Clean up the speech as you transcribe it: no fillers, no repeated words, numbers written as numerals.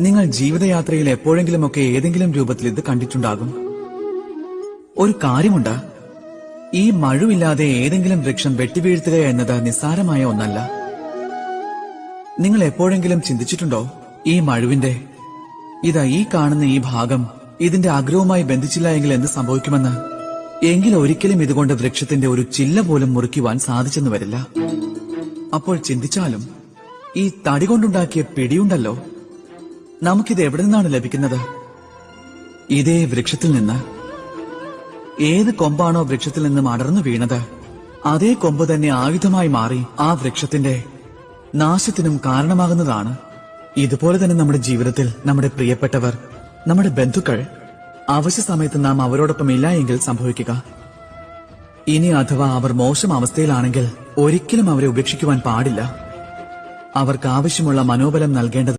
നിങ്ങൾ ജീവിതയാത്രയിൽ എപ്പോഴെങ്കിലുമൊക്കെ ഏതെങ്കിലും രൂപത്തിൽ ഇത് കണ്ടിട്ടുണ്ടാകും. ഒരു കാര്യമുണ്ട്, ഈ മഴുവില്ലാതെ ഏതെങ്കിലും വൃക്ഷം വെട്ടിവീഴ്ത്തുക എന്നത് നിസ്സാരമായ ഒന്നല്ല. നിങ്ങൾ എപ്പോഴെങ്കിലും ചിന്തിച്ചിട്ടുണ്ടോ, ഈ മഴുവിന്റെ ഈ കാണുന്ന ഈ ഭാഗം ഇതിന്റെ അഗ്രവുമായി ബന്ധിച്ചില്ല എങ്കിൽ എന്ത് സംഭവിക്കുമെന്ന്? എങ്കിൽ ഒരിക്കലും ഇതുകൊണ്ട് വൃക്ഷത്തിന്റെ ഒരു ചില്ല പോലും മുറിക്കുവാൻ സാധിച്ചെന്ന് വരില്ല. അപ്പോൾ ചിന്തിച്ചാലും ഈ തടി കൊണ്ടുണ്ടാക്കിയ പിടിയുണ്ടല്ലോ, നമുക്കിത് എവിടെ നിന്നാണ് ലഭിക്കുന്നത്? ഇതേ വൃക്ഷത്തിൽ നിന്ന്. ഏത് കൊമ്പാണോ വൃക്ഷത്തിൽ നിന്നും അടർന്നു വീണത്, അതേ കൊമ്പ് തന്നെ ആയുധമായി മാറി ആ വൃക്ഷത്തിന്റെ നാശത്തിനും കാരണമാകുന്നതാണ്. ഇതുപോലെ തന്നെ നമ്മുടെ ജീവിതത്തിൽ നമ്മുടെ പ്രിയപ്പെട്ടവർ, നമ്മുടെ ബന്ധുക്കൾ, അവശ്യ സമയത്ത് നാം അവരോടൊപ്പം ഇല്ല എങ്കിൽ സംഭവിക്കുക. ഇനി അഥവാ അവർ മോശം അവസ്ഥയിലാണെങ്കിൽ ഒരിക്കലും അവരെ ഉപേക്ഷിക്കുവാൻ പാടില്ല. അവർക്ക് ആവശ്യമുള്ള മനോബലം നൽകേണ്ടത്